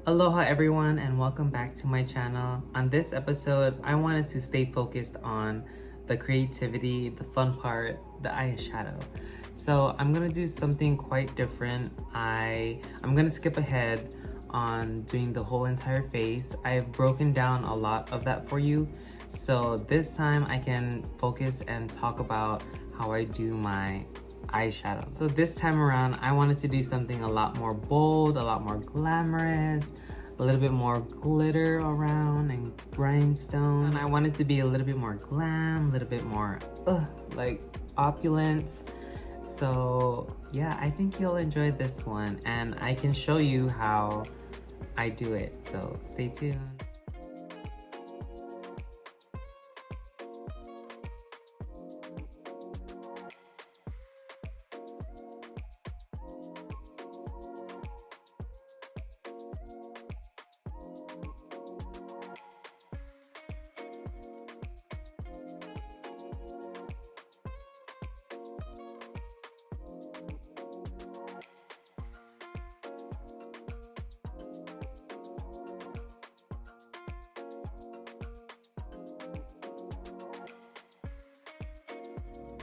Aloha everyone and welcome back to my channel. On this episode, I wanted to stay focused on the creativity, the fun part, the eyeshadow. So I'm gonna do something quite different. I'm gonna skip ahead on doing the whole entire face. I've broken down a lot of that for you. So this time I can focus and talk about how I do my eyeshadow. So this time around, I wanted to do something a lot more bold, a lot more glamorous, a little bit more glitter around and rhinestones. And I wanted to be a little bit more glam, a little bit more like opulence. So yeah, I think you'll enjoy this one and I can show you how I do it. So stay tuned.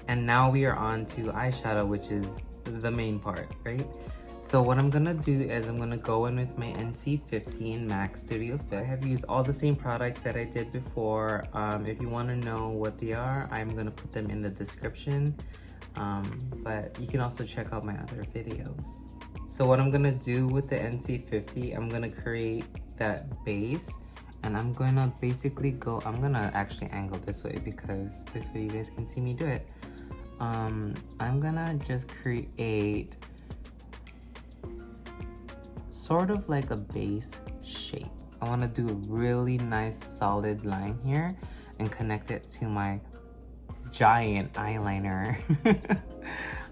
And now we are on to eyeshadow, which is the main part, right? So what I'm gonna do is I'm gonna go in with my NC15 MAC Studio Fit. I have used all the same products that I did before. If you wanna know what they are, I'm gonna put them in the description. But you can also check out my other videos. So what I'm gonna do with the NC50, I'm gonna create that base. And I'm gonna basically I'm gonna actually angle this way because this way you guys can see me do it. I'm gonna just create sort of like a base shape. I wanna do a really nice solid line here and connect it to my giant eyeliner.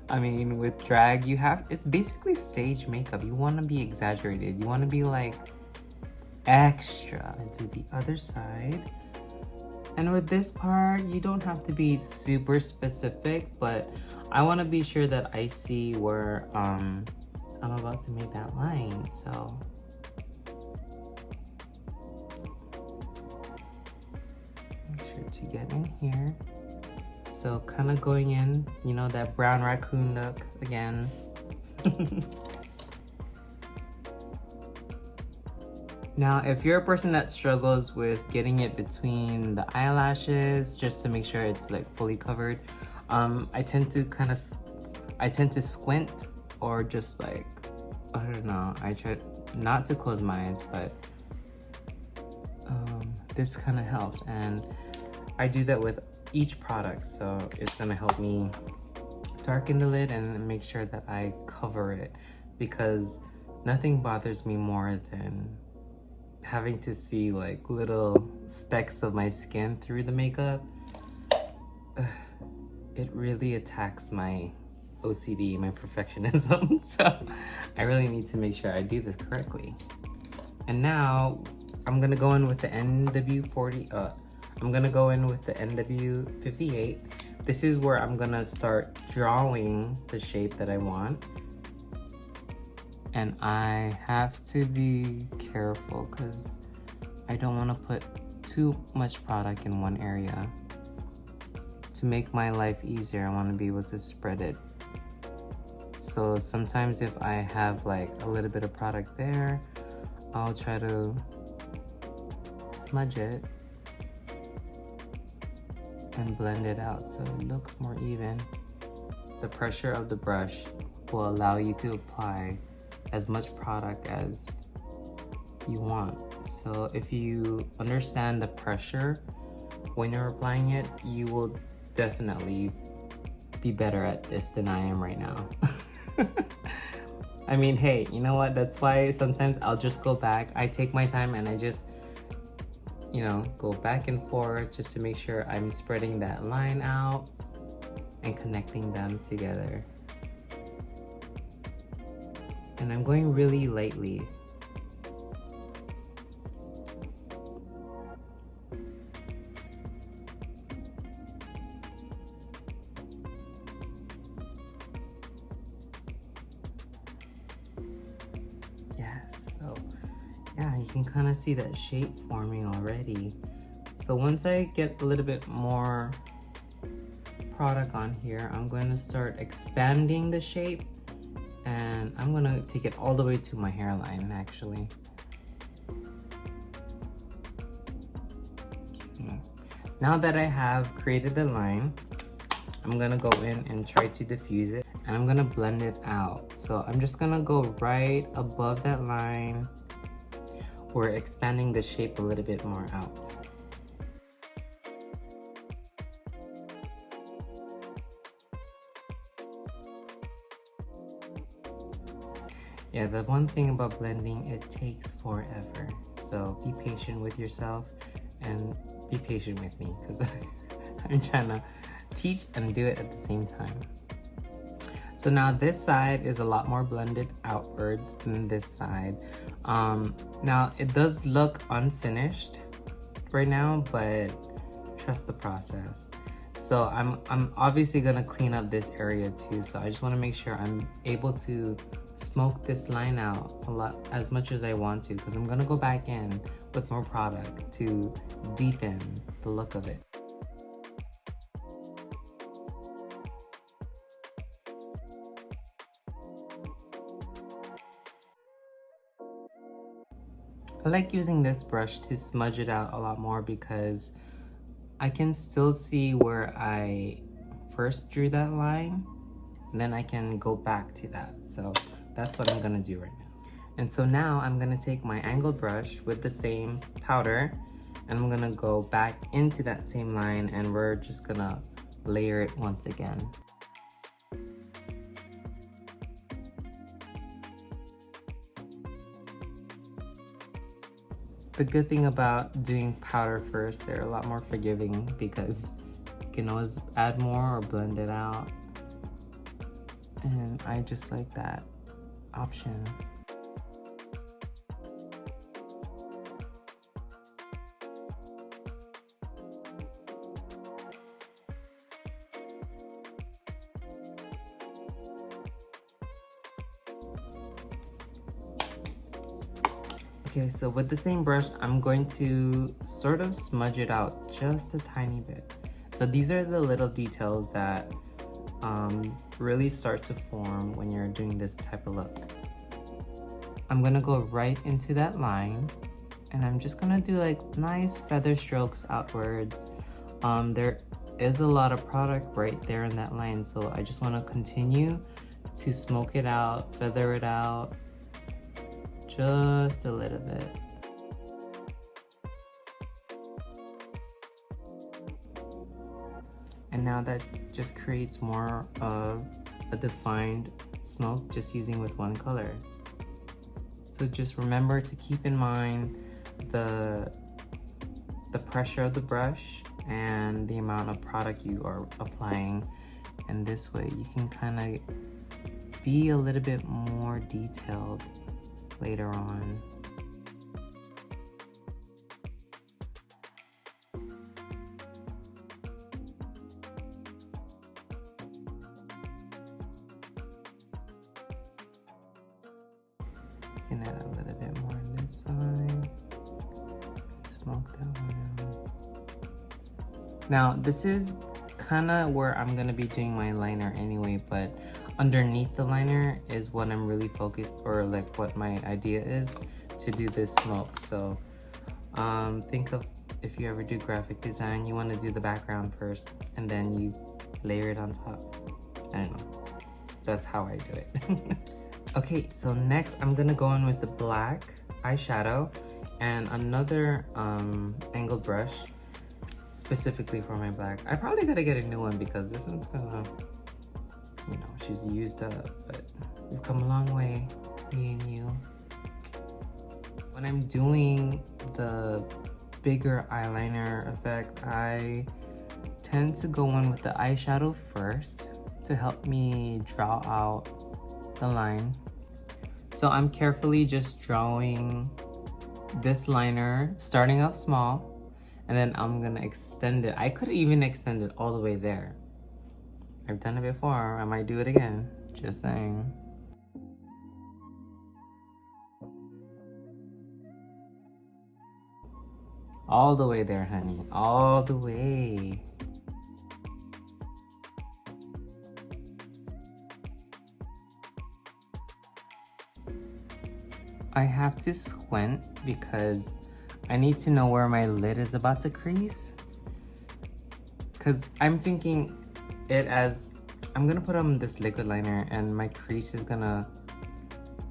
I mean, with drag, it's basically stage makeup. You wanna be exaggerated. You wanna be like extra. And do the other side. And with this part, you don't have to be super specific, but I want to be sure that I see where I'm about to make that line. So make sure to get in here. So kind of going in, you know, that brown raccoon look again. Now, if you're a person that struggles with getting it between the eyelashes, just to make sure it's like fully covered, I tend to squint or just like, I don't know, I try not to close my eyes, but this kind of helps. And I do that with each product, so it's gonna help me darken the lid and make sure that I cover it, because nothing bothers me more than having to see like little specks of my skin through the makeup. It really attacks my OCD, my perfectionism. So I really need to make sure I do this correctly. And now I'm gonna go in with the NW58. This is where I'm gonna start drawing the shape that I want. And I have to be careful because I don't want to put too much product in one area. To make my life easier, I want to be able to spread it. So sometimes if I have like a little bit of product there, I'll try to smudge it and blend it out so it looks more even. The pressure of the brush will allow you to apply as much product as you want. So if you understand the pressure when you're applying it, you will definitely be better at this than I am right now. I mean, hey, you know what? That's why sometimes I'll just go back. I take my time and I just, you know, go back and forth just to make sure I'm spreading that line out and connecting them together. And I'm going really lightly. yeah, you can kind of see that shape forming already. So once I get a little bit more product on here, I'm going to start expanding the shape, and I'm going to take it all the way to my hairline actually. Okay. Now that I have created a line, I'm going to go in and try to diffuse it, and I'm going to blend it out. So I'm just going to go right above that line. We're expanding the shape a little bit more out. Yeah, the one thing about blending, it takes forever. So be patient with yourself and be patient with me, because I'm trying to teach and do it at the same time. So now this side is a lot more blended outwards than this side. Now it does look unfinished right now, but trust the process. So I'm obviously gonna clean up this area too. So I just wanna make sure I'm able to smoke this line out a lot, as much as I want to, because I'm gonna go back in with more product to deepen the look of it. I like using this brush to smudge it out a lot more, because I can still see where I first drew that line, and then I can go back to that. So that's what I'm gonna do right now. And so now I'm gonna take my angled brush with the same powder, and I'm gonna go back into that same line, and we're just gonna layer it once again. The good thing about doing powder first, they're a lot more forgiving, because you can always add more or blend it out. And I just like that option. Okay, so with the same brush, I'm going to sort of smudge it out just a tiny bit. So these are the little details that really start to form when you're doing this type of look. I'm gonna go right into that line, and I'm just gonna do like nice feather strokes outwards. There is a lot of product right there in that line, so I just wanna continue to smoke it out, feather it out, just a little bit. And now that just creates more of a defined smoke just using with one color. So just remember to keep in mind the pressure of the brush and the amount of product you are applying. And this way you can kind of be a little bit more detailed later on. You can add a little bit more on this side. Smoke that one out. Now this is kind of where I'm gonna be doing my liner anyway, but underneath the liner is what I'm really focused, or like what my idea is to do this smoke. So think of, if you ever do graphic design, you want to do the background first and then you layer it on top. I don't know, that's how I do it. Okay, so next I'm gonna go in with the black eyeshadow and another angled brush specifically for my black. I probably gotta get a new one because this one's gonna, you know, she's used up, but we've come a long way, me and you. When I'm doing the bigger eyeliner effect, I tend to go in with the eyeshadow first to help me draw out the line. So I'm carefully just drawing this liner, starting off small, and then I'm gonna extend it. I could even extend it all the way there. I've done it before, I might do it again, just saying. All the way there, honey. All the way. I have to squint because I need to know where my lid is about to crease. Because I'm thinking it as, I'm gonna put on this liquid liner and my crease is gonna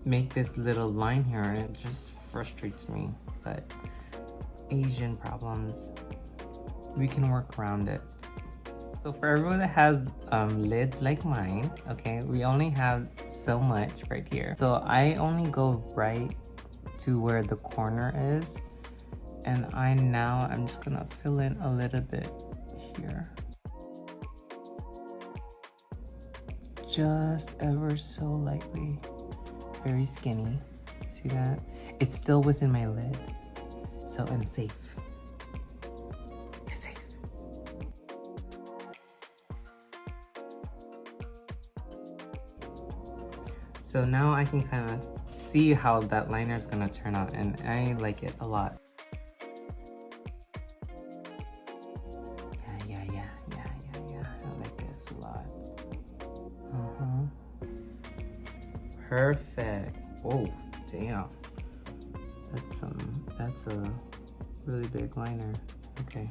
make this little line here, and it just frustrates me. But Asian problems, we can work around it. So for everyone that has lids like mine, okay, we only have so much right here. So I only go right to where the corner is, and I'm just gonna fill in a little bit here. Just ever so lightly, very skinny. See that? It's still within my lid, so I'm safe. It's safe. So now I can kind of see how that liner is gonna turn out, and I like it a lot. Yeah. I like this a lot. Perfect. Oh, damn. That's a really big liner. Okay.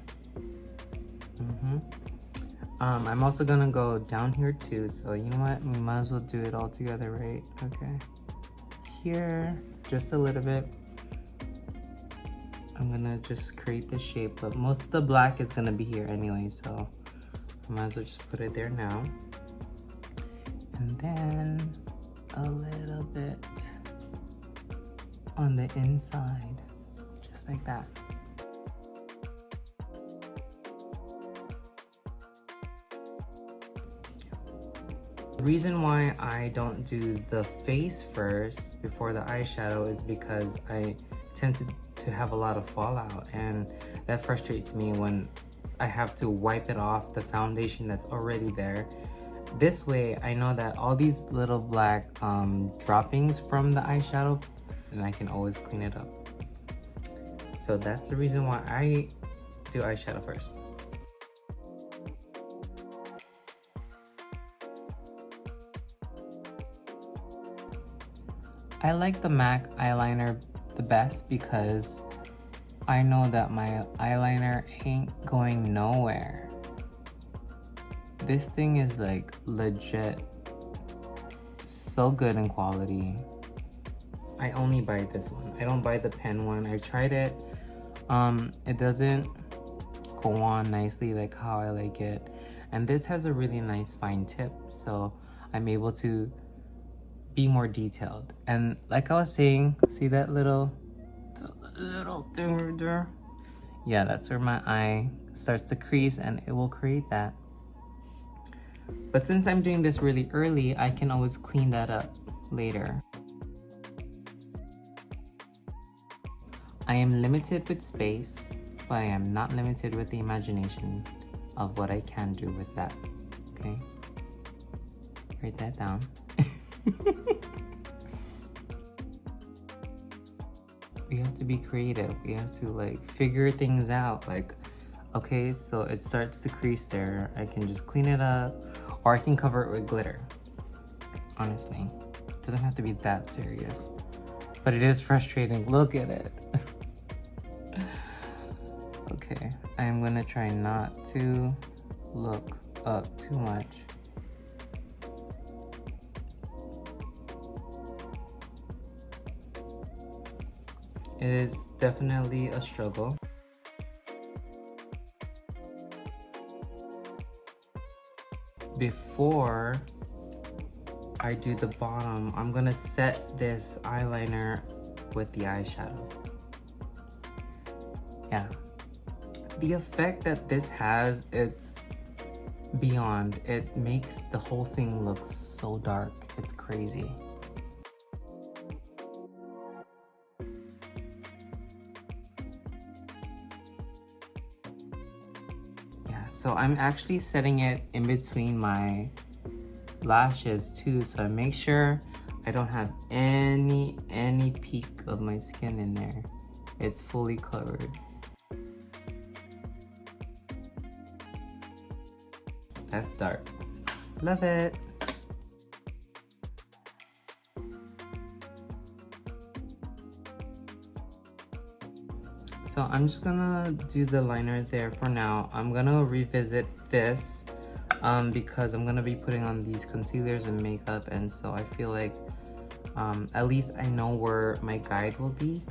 I'm also gonna go down here too, so you know what? We might as well do it all together, right? Okay. Here, just a little bit. I'm gonna just create the shape, but most of the black is gonna be here anyway, so I might as well just put it there now. And then a little bit on the inside, just like that. The reason why I don't do the face first before the eyeshadow is because I tend to have a lot of fallout, and that frustrates me when I have to wipe it off the foundation that's already there. This way I know that all these little black droppings from the eyeshadow, and I can always clean it up. So that's the reason why I do eyeshadow first. I like the MAC eyeliner the best because I know that my eyeliner ain't going nowhere. This thing is like legit so good in quality. I only buy this one. I don't buy the pen one. I've tried it. It doesn't go on nicely like how I like it. And this has a really nice fine tip, so I'm able to be more detailed. And like I was saying, see that little thing right there? Yeah, that's where my eye starts to crease, and it will create that. But since I'm doing this really early, I can always clean that up later. I am limited with space, but I am not limited with the imagination of what I can do with that, okay? Write that down. We have to be creative. We have to like figure things out. Like, okay, so it starts to crease there. I can just clean it up, or I can cover it with glitter. Honestly, it doesn't have to be that serious, but it is frustrating. Look at it. Okay, I'm gonna try not to look up too much. It is definitely a struggle. Before I do the bottom, I'm gonna set this eyeliner with the eyeshadow. Yeah. The effect that this has, it's beyond. It makes the whole thing look so dark. It's crazy. So I'm actually setting it in between my lashes too, so I make sure I don't have any peak of my skin in there. It's fully covered. test dark. Love it. So I'm just gonna do the liner there for now. I'm gonna revisit this because I'm gonna be putting on these concealers and makeup, and so I feel like at least I know where my guide will be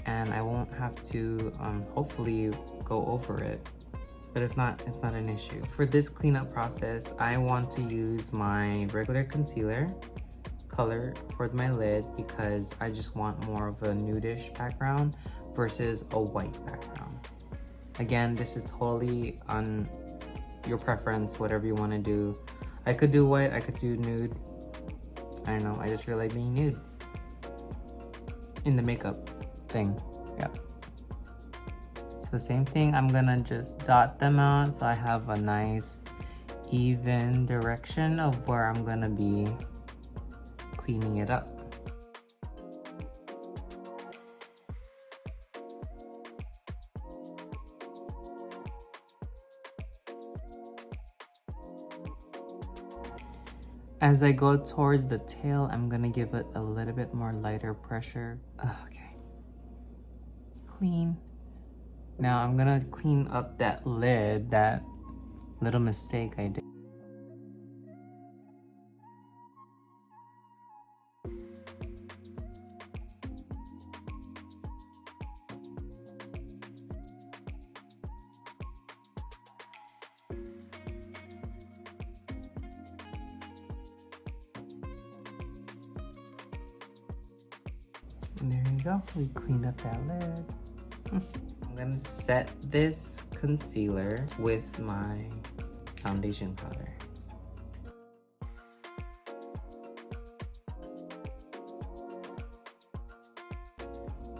and I won't have to hopefully go over it. But if not, it's not an issue. For this cleanup process, I want to use my regular concealer color for my lid because I just want more of a nudish background versus a white background. Again, this is totally on your preference, whatever you want to do. I could do white, I could do nude. I don't know, I just feel like being nude in the makeup thing. Yeah. So same thing, I'm gonna just dot them out so I have a nice even direction of where I'm gonna be cleaning it up. As I go towards the tail, I'm gonna give it a little bit more lighter pressure. Okay. Clean. Now I'm gonna clean up that lid, that little mistake I did. And there you go, we cleaned up that lid. I'm gonna set this concealer with my foundation powder.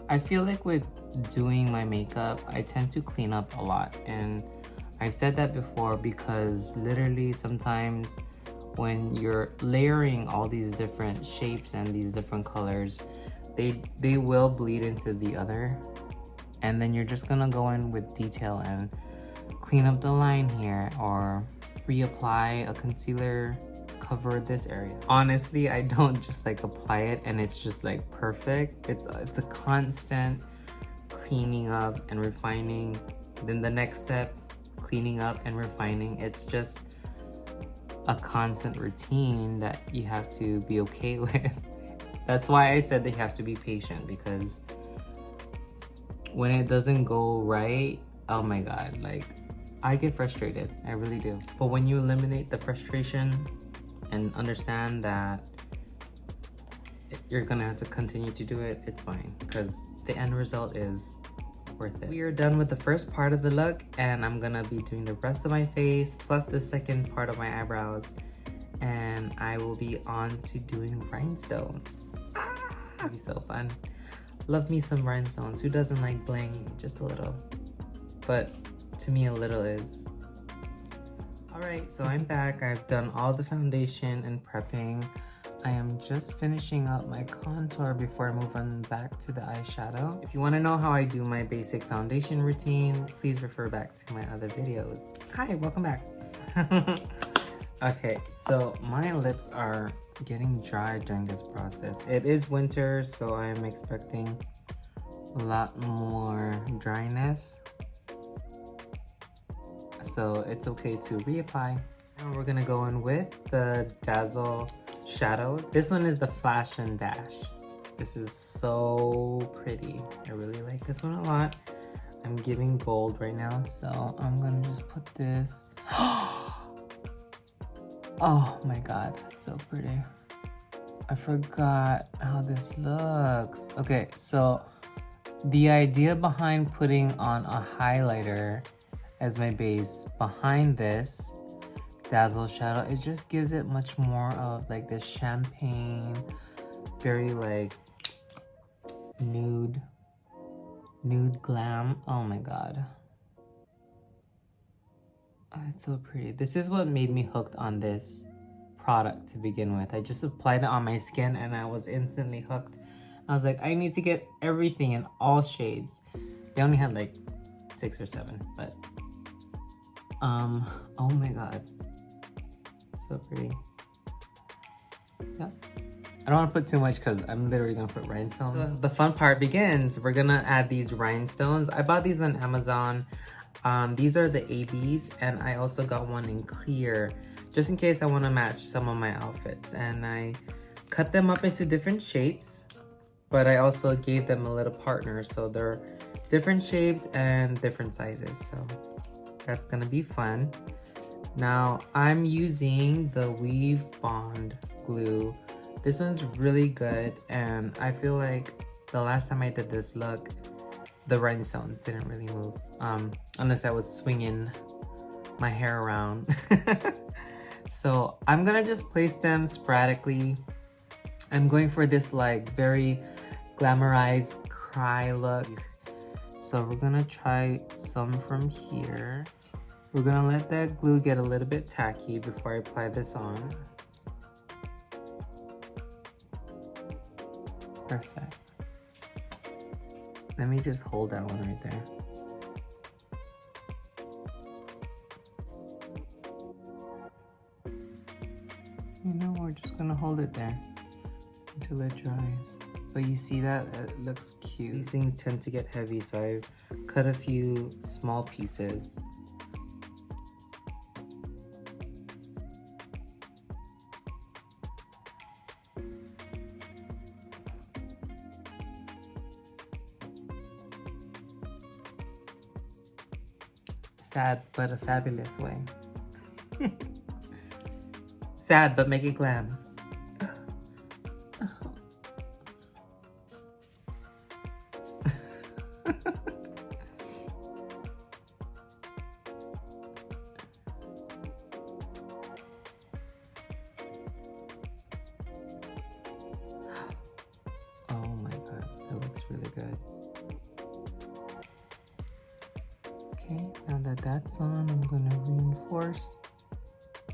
I feel like with doing my makeup, I tend to clean up a lot, and I've said that before because literally sometimes when you're layering all these different shapes and these different colors, they will bleed into the other, and then you're just gonna go in with detail and clean up the line here or reapply a concealer to cover this area. Honestly, I don't just like apply it and it's just like perfect. It's a constant cleaning up and refining. Then the next step, cleaning up and refining. It's just a constant routine that you have to be okay with. That's why I said they have to be patient, because when it doesn't go right, oh my god, like I get frustrated, I really do. But when you eliminate the frustration and understand that you're gonna have to continue to do it, it's fine, because the end result is worth it. We are done with the first part of the look, and I'm gonna be doing the rest of my face plus the second part of my eyebrows, and I will be on to doing rhinestones. That'd be so fun. Love me some rhinestones. Who doesn't like bling? Just a little. But to me, a little is. Alright, so I'm back. I've done all the foundation and prepping. I am just finishing up my contour before I move on back to the eyeshadow. If you want to know how I do my basic foundation routine, please refer back to my other videos. Hi, welcome back. Okay, so my lips are getting dry during this process. It is winter, so I'm expecting a lot more dryness. So it's okay to reapply. Now we're gonna go in with the Dazzle shadows. This one is the Flash and Dash. This is so pretty. I really like this one a lot. I'm giving gold right now, so I'm gonna just put this. Oh my god, that's so pretty. I forgot how this looks. Okay, so the idea behind putting on a highlighter as my base behind this Dazzle shadow, it just gives it much more of like this champagne, very like nude glam. Oh my god. Oh, it's so pretty. This is what made me hooked on this product to begin with. I just applied it on my skin and I was instantly hooked. I was like, I need to get everything in all shades. They only had like 6 or 7, but oh my god. So pretty. Yeah. I don't want to put too much because I'm literally going to put rhinestones. So the fun part begins. We're going to add these rhinestones. I bought these on Amazon. These are the ABs, and I also got one in clear just in case I want to match some of my outfits. And I cut them up into different shapes, but I also gave them a little partner. So they're different shapes and different sizes. So that's going to be fun. Now I'm using the Weave Bond glue. This one's really good, and I feel like the last time I did this look, the rhinestones didn't really move, unless I was swinging my hair around. So I'm gonna just place them sporadically. I'm going for this like very glamorized cry look. So we're gonna try some from here. We're gonna let that glue get a little bit tacky before I apply this on. Perfect. Let me just hold that one right there. You know, we're just gonna hold it there until it dries. But you see that? It looks cute. These things tend to get heavy, so I've cut a few small pieces. Sad, but a fabulous way. Sad, but make it glam. Oh my god, that looks really good. Okay, now that that's on, I'm gonna reinforce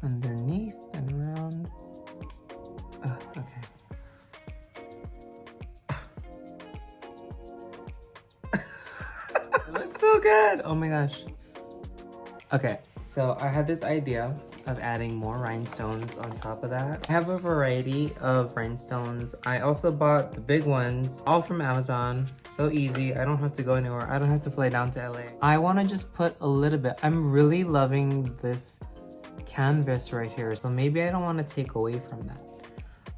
underneath and around. Okay. It looks so good! Oh my gosh. Okay, so I had this idea of adding more rhinestones on top of that. I have a variety of rhinestones. I also bought the big ones, all from Amazon. So easy, I don't have to go anywhere. I don't have to fly down to LA. I wanna just put a little bit. I'm really loving this canvas right here. So maybe I don't wanna take away from that.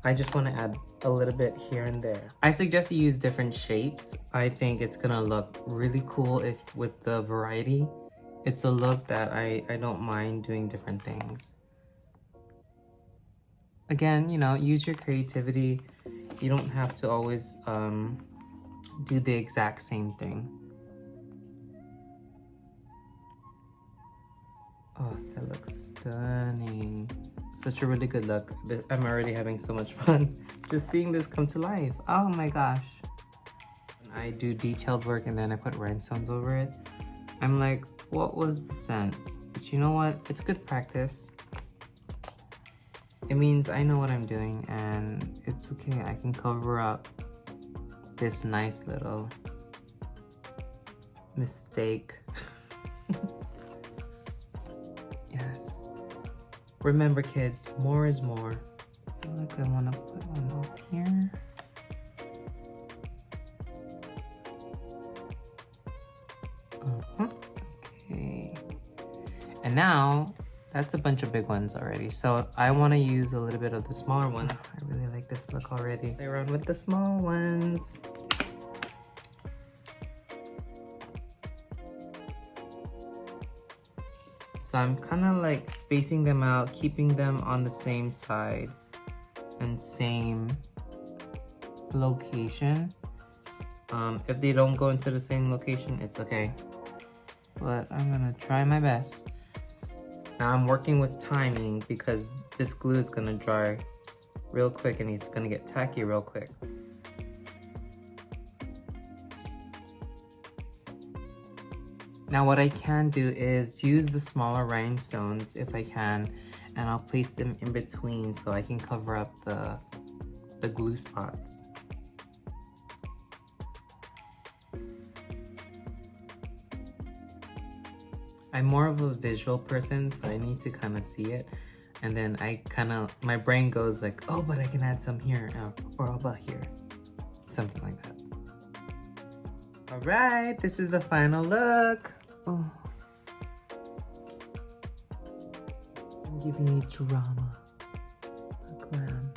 I just wanna add a little bit here and there. I suggest you use different shapes. I think it's gonna look really cool if with the variety. It's a look that I don't mind doing different things. Again, you know, use your creativity. You don't have to always do the exact same thing. Oh, that looks stunning. Such a really good look. I'm already having so much fun just seeing this come to life. Oh my gosh. When I do detailed work and then I put rhinestones over it, I'm like, what was the sense? But you know what? It's good practice. It means I know what I'm doing, and it's okay. I can cover up this nice little mistake. Yes. Remember, kids, more is more. I feel like I want to put one up here. Okay. And now, that's a bunch of big ones already. So I want to use a little bit of the smaller ones. I really like this look already. Play around with the small ones. So I'm kind of like spacing them out, keeping them on the same side and same location. If they don't go into the same location, it's okay. But I'm gonna try my best. Now I'm working with timing because this glue is gonna dry real quick and it's gonna get tacky real quick. Now what I can do is use the smaller rhinestones if I can, and I'll place them in between so I can cover up the glue spots. I'm more of a visual person, so I need to kind of see it. And then my brain goes like, oh, but I can add some here, or how about here? Something like that. All right, this is the final look. Oh. I'm giving you drama. Glam.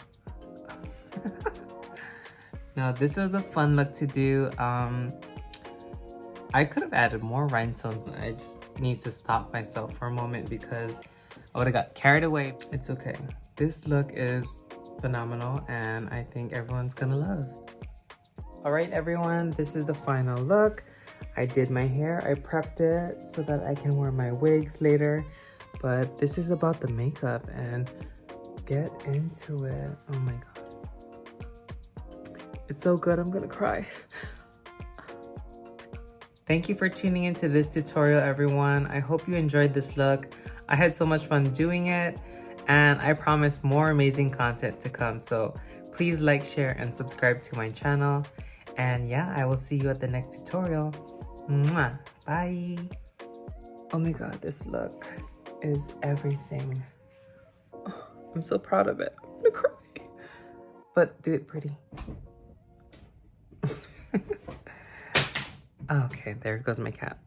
No, this was a fun look to do. I could have added more rhinestones, but I just need to stop myself for a moment because I would have got carried away. It's okay. This look is phenomenal and I think everyone's gonna love. All right, everyone, this is the final look. I did my hair, I prepped it so that I can wear my wigs later, but this is about the makeup and get into it. Oh my God. It's so good, I'm gonna cry. Thank you for tuning into this tutorial, everyone. I hope you enjoyed this look. I had so much fun doing it, and I promise more amazing content to come. So please like, share, and subscribe to my channel. And yeah, I will see you at the next tutorial. Mwah. Bye. Oh my God, this look is everything. Oh, I'm so proud of it. I'm gonna cry. But do it pretty. Okay, there goes my cat.